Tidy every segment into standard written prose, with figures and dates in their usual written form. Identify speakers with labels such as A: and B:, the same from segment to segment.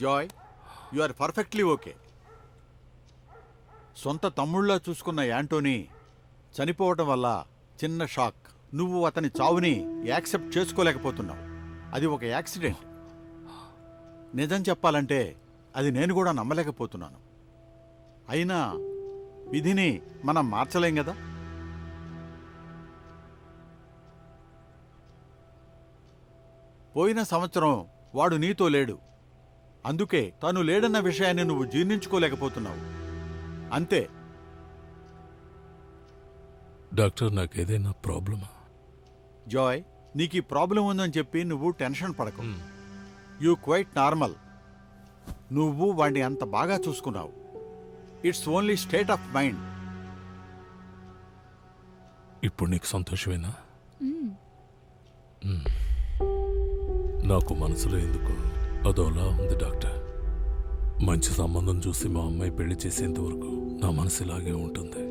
A: Joy, you are perfectly okay. సొంత తమ్ముళ్ళ చూసుకున్న యాంటోనీ చనిపోవటం వల్ల చిన్న షాక్. నువ్వు అతని చావుని యాక్సెప్ట్ చేసుకోలేకపోతున్నావు. అది ఒక యాక్సిడెంట్. నిజం చెప్పాలంటే అది నేను కూడా నమ్మలేకపోతున్నాను. అయినా విధిని మనం మార్చలేం కదా. పోయిన సంవత్సరం వాడు నీతో లేడు. అందుకే తను లేడన్న విషయాన్ని నువ్వు జీర్ణించుకోలేకపోతున్నావు. అంతే.
B: డాక్టర్, నాకేదైనా ప్రాబ్లమా?
A: జాయ్, నీకు ఈ ప్రాబ్లం ఉందని చెప్పి నువ్వు టెన్షన్ పడకు. You quite normal. నువ్వు వాడిని అంత బాగా చూసుకున్నావు. It's only state of mind.
B: ఇప్పుడు నీకు సంతోషమేనా? నాకు మనసులో ఎందుకు అదోలా ఉంది డాక్టర్. మంచి సంబంధం చూసి మా అమ్మాయి పెళ్లి చేసేంత వరకు నా మనసు ఇలాగే ఉంటుంది.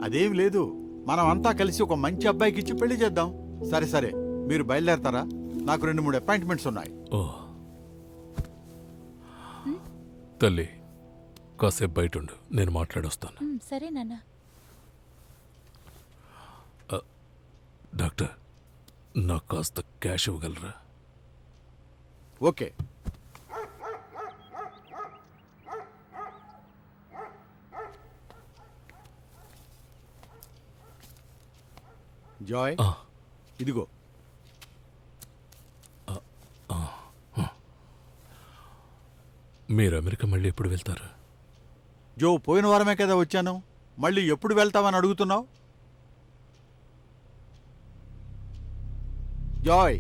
A: అదేం లేదు. మనం అంతా కలిసి ఒక మంచి అబ్బాయికి ఇచ్చి పెళ్లి చేద్దాం. సరే సరే, మీరు బయలుదేరతారా? నాకు 2-3 అపాయింట్మెంట్స్ ఉన్నాయి.
B: ఓ తల్లి, కాసేపు బయట ఉండు, నేను మాట్లాడొస్తాను.
C: సరే నాన్న.
B: డాక్టర్, నాకు కాస్త క్యాష్ ఇవ్వగలరా?
A: ఓకే. జాయ్, ఇదిగో.
B: మీరు అమెరికా మళ్ళీ ఎప్పుడు వెళ్తారు?
A: జో, పోయిన వారమే కదా వచ్చాను. మళ్ళీ ఎప్పుడు వెళ్తామని అడుగుతున్నావు? జాయ్,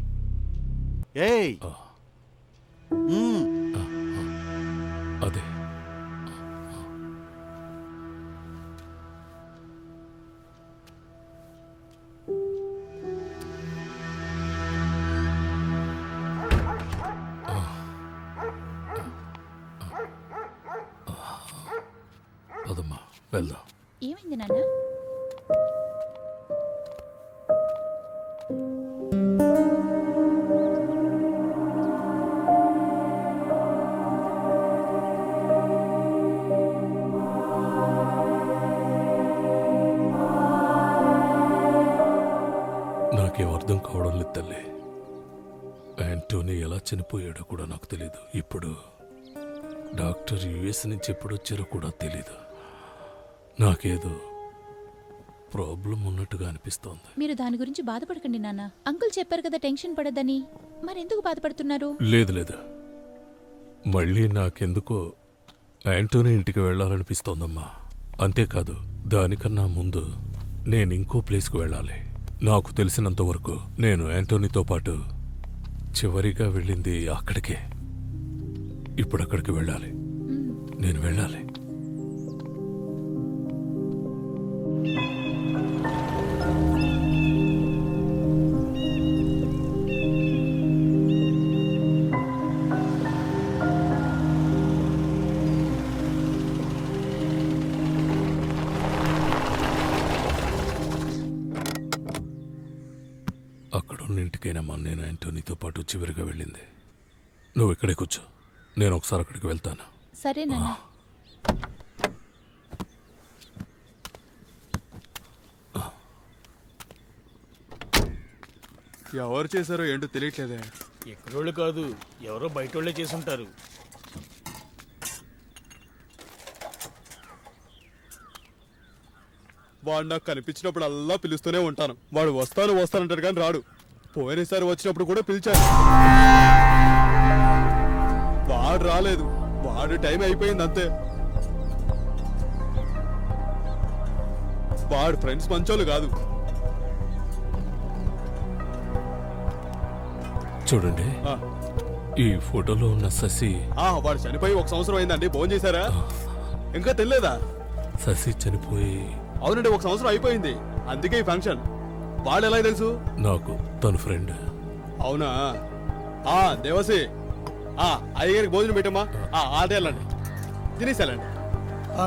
A: ఏయ్,
B: అదే. పదమ్మా, వెళ్దాం.
C: ఏమైంది నాన్న?
B: నాకేం అర్థం కావడం లేదు తల్లి. యాంటోనీ ఎలా చనిపోయాడో కూడా నాకు తెలీదు. ఇప్పుడు డాక్టర్ యుఎస్ నుంచి ఎప్పుడు వచ్చారో కూడా తెలీదు. నాకేదో ప్రాబ్లం ఉన్నట్టుగా అనిపిస్తోంది.
C: మీరు దాని గురించి బాధపడకండి నాన్న. అంకుల్ చెప్పారు కదా టెన్షన్ పడద్దని. మరెందుకు బాధపడుతున్నారు?
B: లేదు లేదు, మళ్ళీ నాకెందుకో యాంటోనీ ఇంటికి వెళ్ళాలనిపిస్తోందమ్మా. అంతేకాదు, దానికన్నా ముందు నేను ఇంకో ప్లేస్కి వెళ్ళాలి. నాకు తెలిసినంత వరకు నేను యాంటోనీతో పాటు చివరిగా వెళ్ళింది అక్కడికే. ఇప్పుడు అక్కడికి వెళ్ళాలి. నేను వెళ్ళాలి. అక్కడున్న ఇంటికైనా నేను యాంటోనీతో పాటు చివరిగా వెళ్ళింది. నువ్వు ఇక్కడే కూర్చో, నేను ఒకసారి అక్కడికి వెళ్తాను.
C: సరే నాన్న.
D: ఎవరు చేశారో ఏంటో తెలియట్లేదే.
E: ఎక్కడోళ్ళు కాదు, ఎవరో బయటోళ్లే చేసుంటారు.
D: వాడు నాకు కనిపించినప్పుడు అల్లా పిలుస్తూనే ఉంటాను. వాడు వస్తానంటాడు కానీ రాడు. పోయినసారి వచ్చినప్పుడు కూడా పిలిచాను, వాడు రాలేదు. వాడు టైం అయిపోయింది అంతే. వాడు ఫ్రెండ్స్ మంచోళ్ళు కాదు.
B: చూడండి, ఈ ఫోటోలో ఉన్న శశి.
D: వాడు చనిపోయి 1 సంవత్సరం అయిందండి. భోజనం చేశారా? ఇంకా తెలియదా?
B: శశి చనిపోయి
D: అవునండి, 1 సంవత్సరం అయిపోయింది. అందుకే ఈ ఫంక్షన్. వాడు ఎలా తెలుసు?
B: నాకు తన ఫ్రెండ్.
D: అవునా? దేవసి, అయ్యగారికి భోజనం పెట్టమ్మా ఆట వెళ్ళండి తినేసి వెళ్ళండి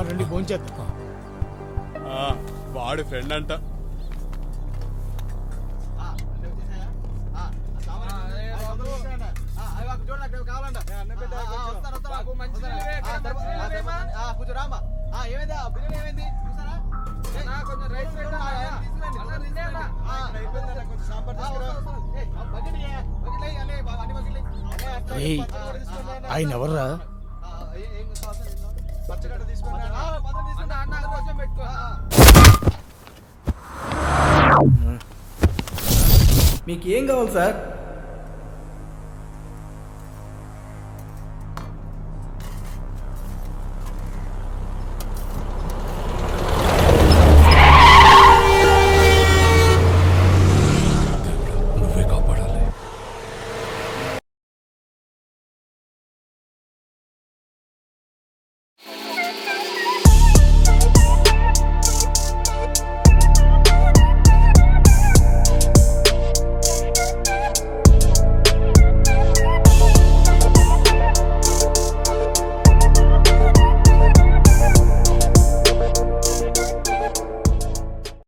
E: రండి ఫోన్ చేద్దాం.
D: వాడి ఫ్రెండ్ అంట.
E: ఏయ్, ఆయన ఎవర్రా?
F: మీకు ఏం కావాలి సార్?